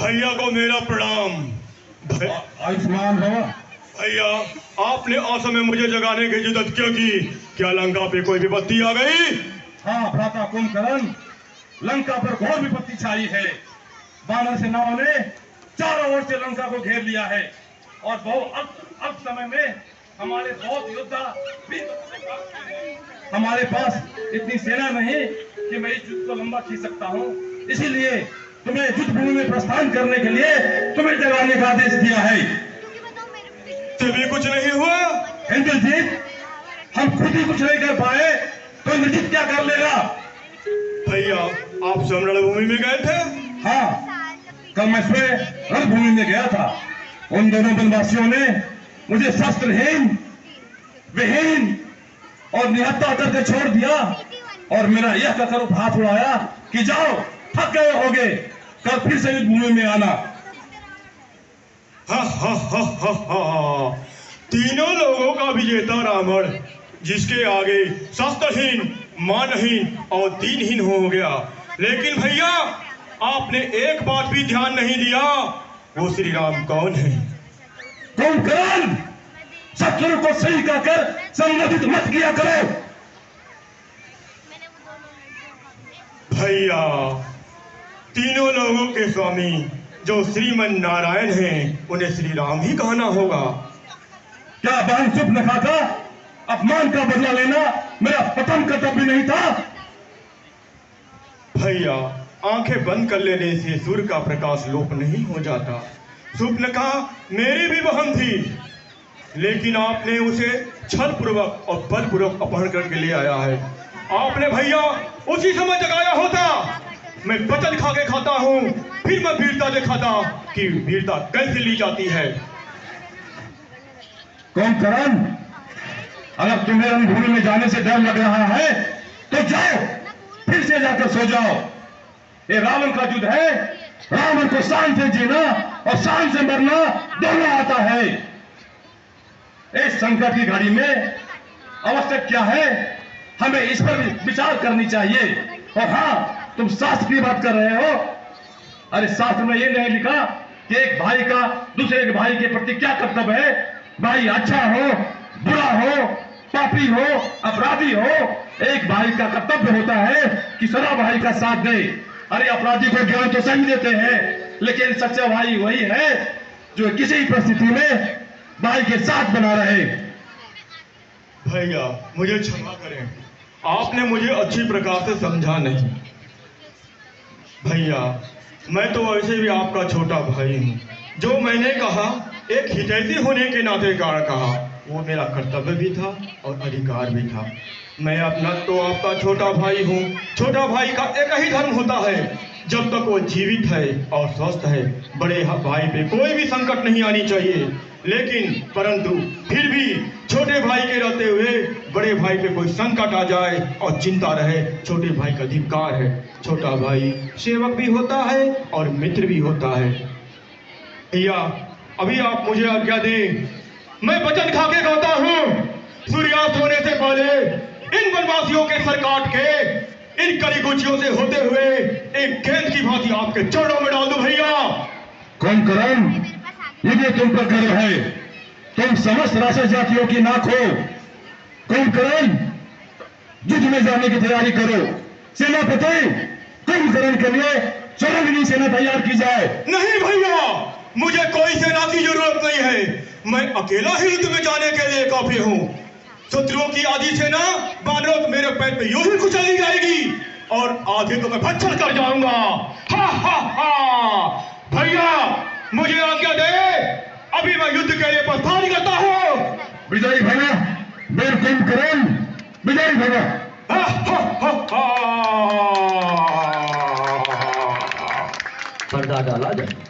भैया को मेरा प्रणाम। आयुष्मान भव। भैया, आपने असमय मुझे जगाने की जिद्दत क्यों की? क्या लंका पे कोई विपत्ति आ गई? हाँ भ्राता कुंभकर्ण, लंका पर घोर विपत्ति छाई है। वानर सेनाओं ने चारों ओर से लंका को घेर लिया है और बहुत अल्प समय में हमारे बहुत योद्धा भी हमारे पास इतनी सेना नहीं कि मैं इस युद्ध को लंबा खींच सकता हूँ। इसीलिए तुम्हें युद्ध भूमि में प्रस्थान करने के लिए तुम्हें जगाने का आदेश दिया है। तभी कुछ नहीं हुआ? इंद्रजीत, हम खुद ही कुछ नहीं कर पाए तो इंद्रजीत क्या कर लेगा? भैया, आप स्वयं रणभूमि में गए थे? हाँ, कल मैं स्वयं रणभूमि में गया था। उन दोनों वनवासियों ने मुझे शस्त्रहीन, विहीन और निहत्था करके छोड़ दिया और मेरा यह कहकर हाथ उड़ाया कि जाओ, थक गए होगे, कल फिर से युद्ध भूमि में आना। हा हा हा हा हा। तीनों लोगों का विजेता रावण, जिसके आगे शस्त्रहीन, मानहीन और दीनहीन हो गया। लेकिन भैया, आपने एक बात भी ध्यान नहीं दिया, वो श्री राम कौन है? कुंभकर्ण, शत्रु को सही कहकर संबोधित मत किया करो। भैया, तीनों लोगों के स्वामी जो श्रीमन नारायण हैं, उन्हें श्री राम ही कहना होगा। क्या बहन चुप न खाता अपमान का बदला लेना मेरा प्रथम कर्तव्य नहीं था? भैया, आंखें बंद कर लेने से सूर्य का प्रकाश लोप नहीं हो जाता। सुप्नखा मेरी भी बहन थी, लेकिन आपने उसे छल पूर्वक और बल पूर्वक अपहरण करके ले आया है। आपने भैया उसी समय जगाया होता। मैं वचन खा के खाता हूँ, फिर मैं वीरता दिखाता कि वीरता कैसे ली जाती है। कुंभकर्ण, अगर तुम्हें रणभूमि में जाने से डर लग रहा है तो जाओ, फिर से जाकर सो जाओ। ये रावण का युद्ध है। रावण को शान से जीना और शान से मरना दोनों आता है। इस संकट की घड़ी में आवश्यक क्या है, हमें इस पर विचार करनी चाहिए। और हाँ, तुम शास्त्र की बात कर रहे हो। अरे शास्त्र में ये नहीं लिखा कि एक भाई का दूसरे के भाई के प्रति क्या कर्तव्य है? भाई अच्छा हो, बुरा हो, पापी हो, अपराधी हो, एक भाई का कर्तव्य होता है कि सदा भाई का साथ दे। अरे अपराधी को ज्ञान तो सही देते हैं, लेकिन सच्चा भाई वही है जो किसी परिस्थिति में भाई के साथ बना रहे। भैया, मुझे क्षमा करें, आपने मुझे अच्छी प्रकार से समझा नहीं। भैया, मैं तो वैसे भी आपका छोटा भाई हूँ। जो मैंने कहा, एक हितैषी होने के नाते कारण कहा, वो मेरा कर्तव्य भी था और अधिकार भी था। मैं अपना तो आपका छोटा भाई हूँ। छोटा भाई का एक ही धर्म होता है, जब तक वो जीवित है और स्वस्थ है, बड़े भाई पे कोई भी संकट नहीं आनी चाहिए। लेकिन परंतु फिर भी छोटे भाई के रहते हुए बड़े भाई पे कोई संकट आ जाए और चिंता रहे, छोटे भाई का अधिकार है। छोटा भाई सेवक भी होता है और मित्र भी होता है। भैया, अभी आप मुझे आज्ञा दें, मैं वचन खा के कहता हूँ, सूर्यास्त होने से पहले इन वनवासियों के सर काट के इन कलीकुचियों से होते हुए एक गेंद की भांति आपके चरणों में डाल दूं। भैया कुंभकर्ण, मुझे तुम पर गर्व है। तुम समस्त राक्षस जातियों की नाक हो। कुंभकर्ण, युद्ध में जाने की तैयारी करो। सेनापति, कुंभकर्ण के लिए चौरंगिनी सेना तैयार की जाए। नहीं भैया, मुझे कोई सेना की जरूरत नहीं है। मैं अकेला ही युद्ध में जाने के लिए काफी हूँ। शत्रुओं की आधी सेना बानरों मेरे पैर पे यूं ही कुचली जाएगी और आधे को मैं भस्म कर जाऊंगा। हा हा हा। भैया, मुझे आज्ञा दे, अभी मैं युद्ध के लिए प्रस्थान करता हूँ। विजयी भैया, वीर कुंभकर्ण, विजयी भैया। हा हा हा हा। पर्दा डाला जाए।